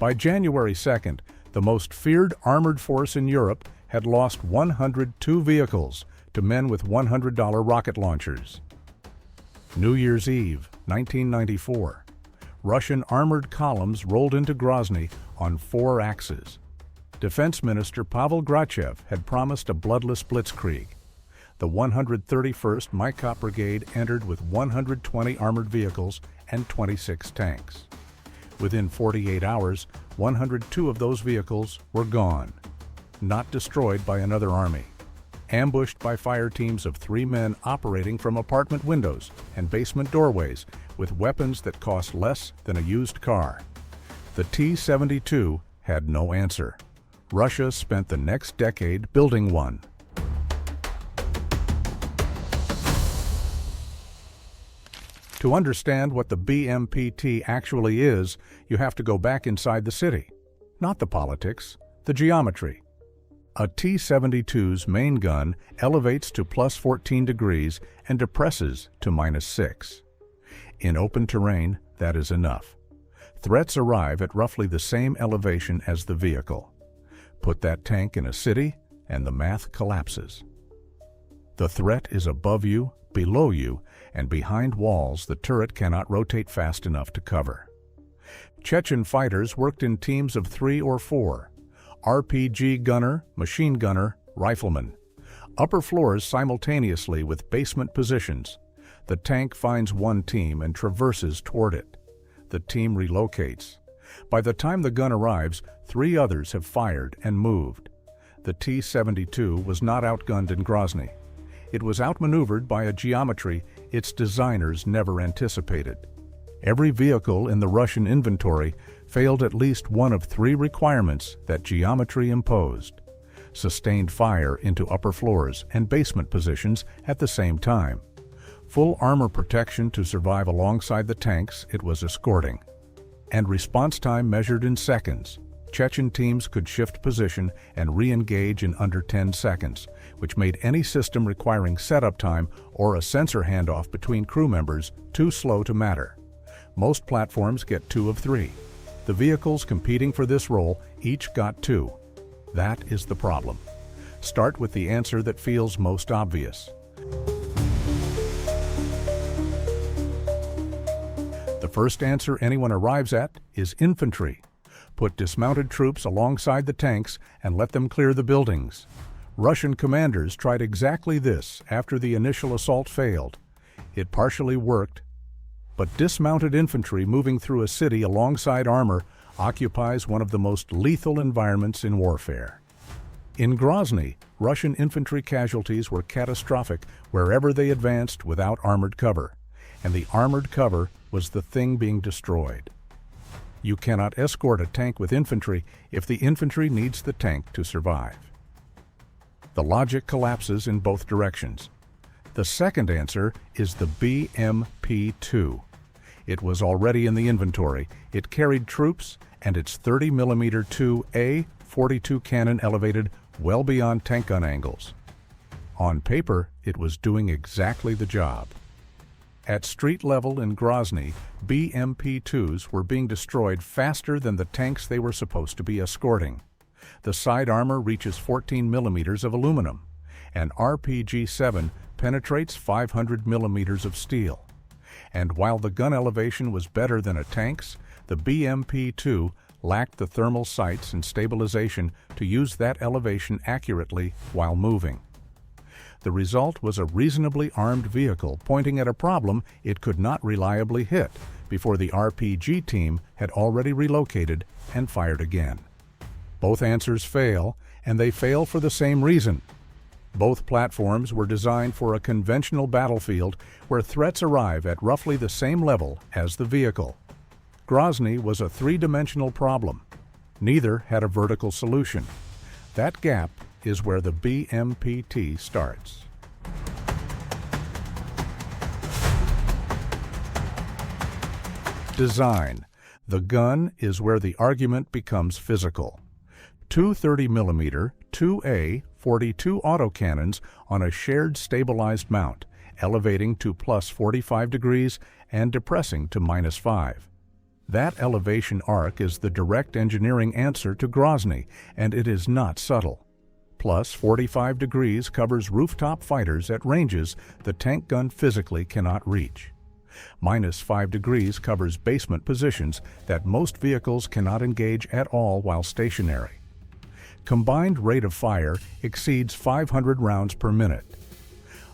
By January 2nd, the most feared armored force in Europe had lost 102 vehicles to men with $100 rocket launchers. New Year's Eve, 1994. Russian armored columns rolled into Grozny on 4 axes. Defense Minister Pavel Grachev had promised a bloodless blitzkrieg. The 131st Maikop Brigade entered with 120 armored vehicles and 26 tanks. Within 48 hours, 102 of those vehicles were gone, not destroyed by another army. Ambushed by fire teams of 3 men operating from apartment windows and basement doorways with weapons that cost less than a used car. The T-72 had no answer. Russia spent the next decade building one. To understand what the BMPT actually is, you have to go back inside the city. Not the politics, the geometry. A T-72's main gun elevates to plus 14 degrees and depresses to minus 6. In open terrain, that is enough. Threats arrive at roughly the same elevation as the vehicle. Put that tank in a city, and the math collapses. The threat is above you, below you, and behind walls the turret cannot rotate fast enough to cover. Chechen fighters worked in teams of 3 or 4. RPG gunner, machine gunner, rifleman. Upper floors simultaneously with basement positions. The tank finds one team and traverses toward it. The team relocates. By the time the gun arrives, 3 others have fired and moved. The T-72 was not outgunned in Grozny. It was outmaneuvered by a geometry its designers never anticipated. Every vehicle in the Russian inventory failed at least one of 3 requirements that geometry imposed. Sustained fire into upper floors and basement positions at the same time. Full armor protection to survive alongside the tanks it was escorting. And response time measured in seconds. Chechen teams could shift position and re-engage in under 10 seconds, which made any system requiring setup time or a sensor handoff between crew members too slow to matter. Most platforms get 2 of 3. The vehicles competing for this role each got 2. That is the problem. Start with the answer that feels most obvious. The first answer anyone arrives at is infantry. Put dismounted troops alongside the tanks and let them clear the buildings. Russian commanders tried exactly this after the initial assault failed. It partially worked, but dismounted infantry moving through a city alongside armor occupies one of the most lethal environments in warfare. In Grozny, Russian infantry casualties were catastrophic wherever they advanced without armored cover, and the armored cover was the thing being destroyed. You cannot escort a tank with infantry if the infantry needs the tank to survive. The logic collapses in both directions. The second answer is the BMP-2. It was already in the inventory. It carried troops, and its 30mm 2A 42 cannon elevated well beyond tank gun angles. On paper, it was doing exactly the job. At street level in Grozny, BMP-2s were being destroyed faster than the tanks they were supposed to be escorting. The side armor reaches 14mm of aluminum, and RPG-7 penetrates 500mm of steel. And while the gun elevation was better than a tank's, the BMP-2 lacked the thermal sights and stabilization to use that elevation accurately while moving. The result was a reasonably armed vehicle pointing at a problem it could not reliably hit before the RPG team had already relocated and fired again. Both answers fail, and they fail for the same reason. Both platforms were designed for a conventional battlefield where threats arrive at roughly the same level as the vehicle. Grozny was a 3-dimensional problem. Neither had a vertical solution. That gap is where the BMPT starts. Design. The gun is where the argument becomes physical. 2 30mm 2A 42 autocannons on a shared stabilized mount, elevating to plus 45 degrees and depressing to minus 5. That elevation arc is the direct engineering answer to Grozny, and it is not subtle. Plus, 45 degrees covers rooftop fighters at ranges the tank gun physically cannot reach. Minus 5 degrees covers basement positions that most vehicles cannot engage at all while stationary. Combined rate of fire exceeds 500 rounds per minute.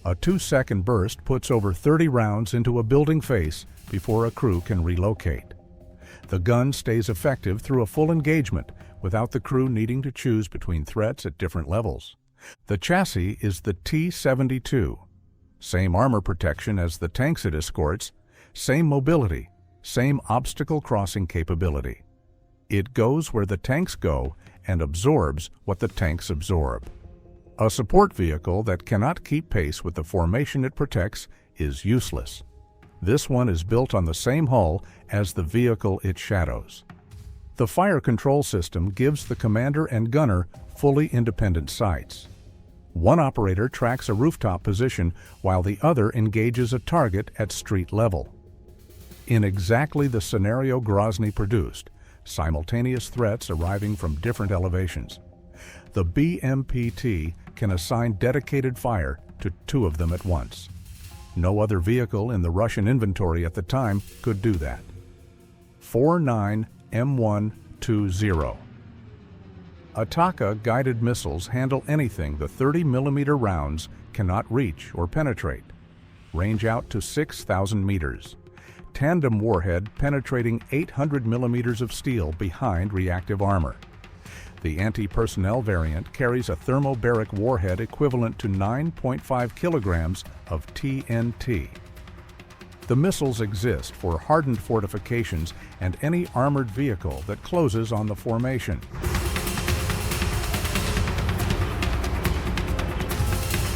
A 2-second burst puts over 30 rounds into a building face before a crew can relocate. The gun stays effective through a full engagement without the crew needing to choose between threats at different levels. The chassis is the T-72. Same armor protection as the tanks it escorts, same mobility, same obstacle crossing capability. It goes where the tanks go and absorbs what the tanks absorb. A support vehicle that cannot keep pace with the formation it protects is useless. This one is built on the same hull as the vehicle it shadows. The fire control system gives the commander and gunner fully independent sights. One operator tracks a rooftop position while the other engages a target at street level. In exactly the scenario Grozny produced, simultaneous threats arriving from different elevations, the BMPT can assign dedicated fire to 2 of them at once. No other vehicle in the Russian inventory at the time could do that. 49M120. Ataka guided missiles handle anything the 30mm rounds cannot reach or penetrate. Range out to 6,000 meters. Tandem warhead penetrating 800mm of steel behind reactive armor. The anti-personnel variant carries a thermobaric warhead equivalent to 9.5 kilograms of TNT. The missiles exist for hardened fortifications and any armored vehicle that closes on the formation.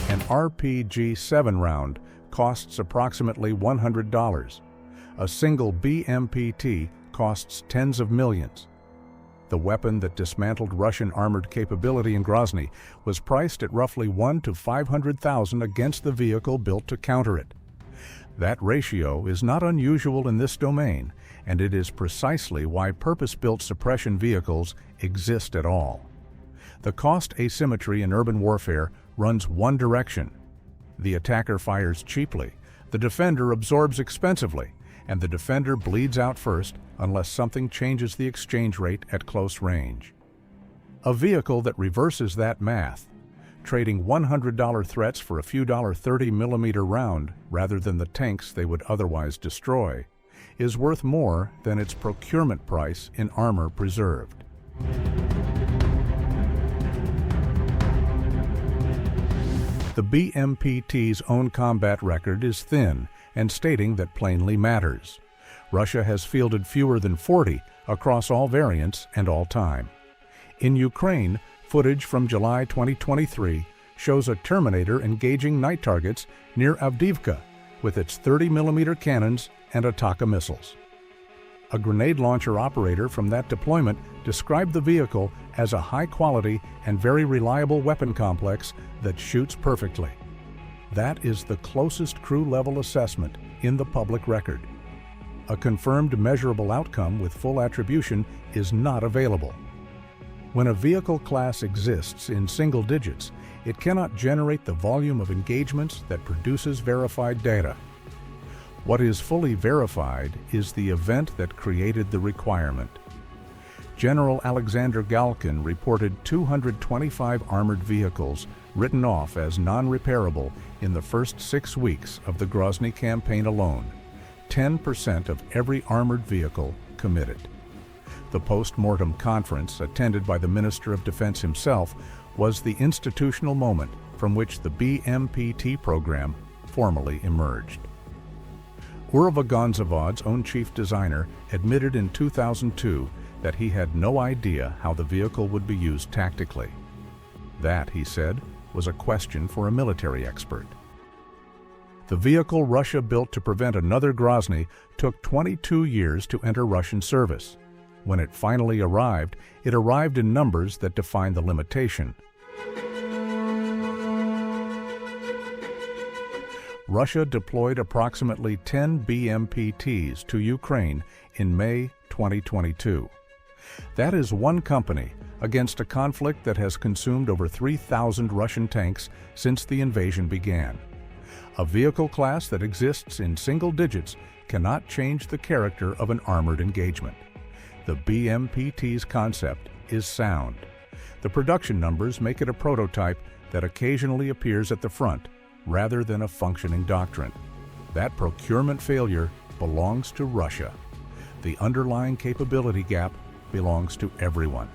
An RPG-7 round costs approximately $100. A single BMPT costs tens of millions. The weapon that dismantled Russian armored capability in Grozny was priced at roughly $1 to $500,000 against the vehicle built to counter it. That ratio is not unusual in this domain, and it is precisely why purpose-built suppression vehicles exist at all. The cost asymmetry in urban warfare runs one direction. The attacker fires cheaply, the defender absorbs expensively, and the defender bleeds out first unless something changes the exchange rate at close range. A vehicle that reverses that math, trading $100 threats for a few dollar 30mm round rather than the tanks they would otherwise destroy, is worth more than its procurement price in armor preserved. The BMPT's own combat record is thin and stating that plainly matters. Russia has fielded fewer than 40 across all variants and all time. In Ukraine, footage from July 2023 shows a Terminator engaging night targets near Avdiivka with its 30mm cannons and Ataka missiles. A grenade launcher operator from that deployment described the vehicle as a high-quality and very reliable weapon complex that shoots perfectly. That is the closest crew-level assessment in the public record. A confirmed measurable outcome with full attribution is not available. When a vehicle class exists in single digits, it cannot generate the volume of engagements that produces verified data. What is fully verified is the event that created the requirement. General Alexander Galkin reported 225 armored vehicles written off as non-repairable in the first 6 weeks of the Grozny campaign alone, 10% of every armored vehicle committed. The post-mortem conference, attended by the Minister of Defense himself, was the institutional moment from which the BMPT program formally emerged. Urvagonzavod's own chief designer admitted in 2002 that he had no idea how the vehicle would be used tactically. That, he said, was a question for a military expert. The vehicle Russia built to prevent another Grozny took 22 years to enter Russian service. When it finally arrived in numbers that define the limitation. Russia deployed approximately 10 BMPTs to Ukraine in May 2022. 2022. That is one company against a conflict that has consumed over 3,000 Russian tanks since the invasion began. A vehicle class that exists in single digits cannot change the character of an armored engagement. The BMPT's concept is sound. The production numbers make it a prototype that occasionally appears at the front, rather than a functioning doctrine. That procurement failure belongs to Russia. The underlying capability gap belongs to everyone.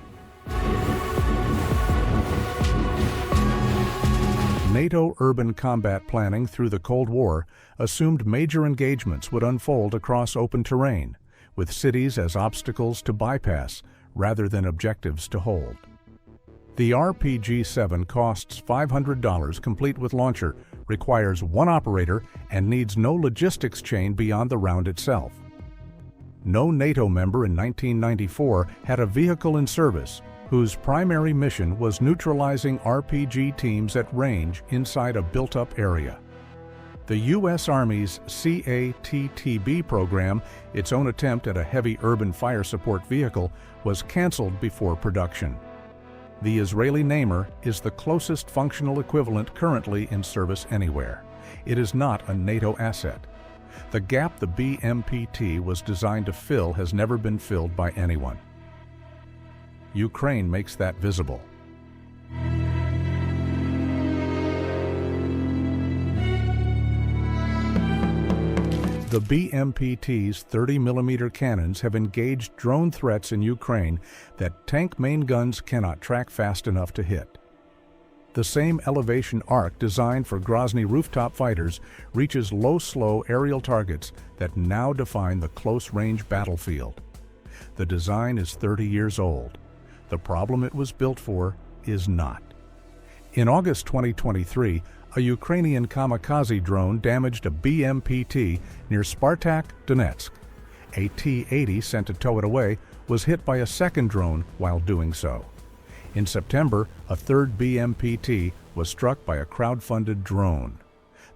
NATO urban combat planning through the Cold War assumed major engagements would unfold across open terrain, with cities as obstacles to bypass rather than objectives to hold. The RPG-7 costs $500 complete with launcher, requires one operator, and needs no logistics chain beyond the round itself. No NATO member in 1994 had a vehicle in service whose primary mission was neutralizing RPG teams at range inside a built-up area. The U.S. Army's CATTB program, its own attempt at a heavy urban fire support vehicle, was canceled before production. The Israeli Namer is the closest functional equivalent currently in service anywhere. It is not a NATO asset. The gap the BMPT was designed to fill has never been filled by anyone. Ukraine makes that visible. The BMPT's 30mm cannons have engaged drone threats in Ukraine that tank main guns cannot track fast enough to hit. The same elevation arc designed for Grozny rooftop fighters reaches low-slow aerial targets that now define the close-range battlefield. The design is 30 years old. The problem it was built for is not. In August 2023, a Ukrainian kamikaze drone damaged a BMPT near Spartak, Donetsk. A T-80 sent to tow it away was hit by a second drone while doing so. In September, a third BMPT was struck by a crowd-funded drone.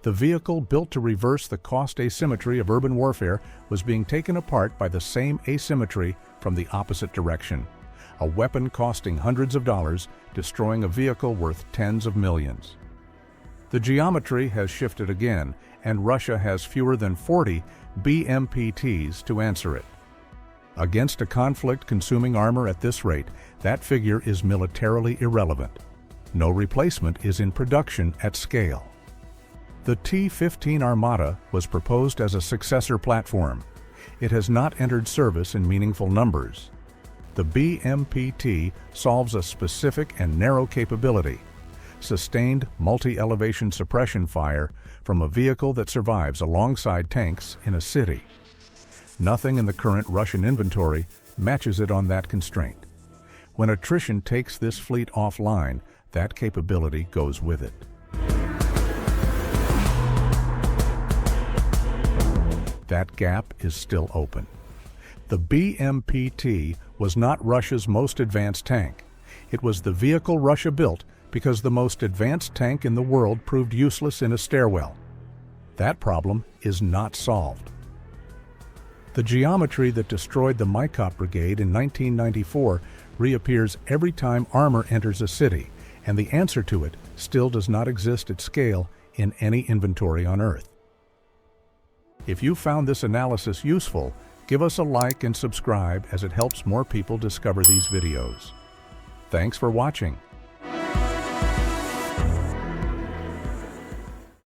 The vehicle, built to reverse the cost asymmetry of urban warfare, was being taken apart by the same asymmetry from the opposite direction. A weapon costing hundreds of dollars, destroying a vehicle worth tens of millions. The geometry has shifted again, and Russia has fewer than 40 BMPTs to answer it. Against a conflict consuming armor at this rate, that figure is militarily irrelevant. No replacement is in production at scale. The T-15 Armata was proposed as a successor platform. It has not entered service in meaningful numbers. The BMPT solves a specific and narrow capability: sustained multi-elevation suppression fire from a vehicle that survives alongside tanks in a city. Nothing in the current Russian inventory matches it on that constraint. When attrition takes this fleet offline, that capability goes with it. That gap is still open. The BMPT was not Russia's most advanced tank. It was the vehicle Russia built because the most advanced tank in the world proved useless in a stairwell. That problem is not solved. The geometry that destroyed the Maikop Brigade in 1994 reappears every time armor enters a city, and the answer to it still does not exist at scale in any inventory on Earth. If you found this analysis useful, give us a like and subscribe, as it helps more people discover these videos. Thanks for watching.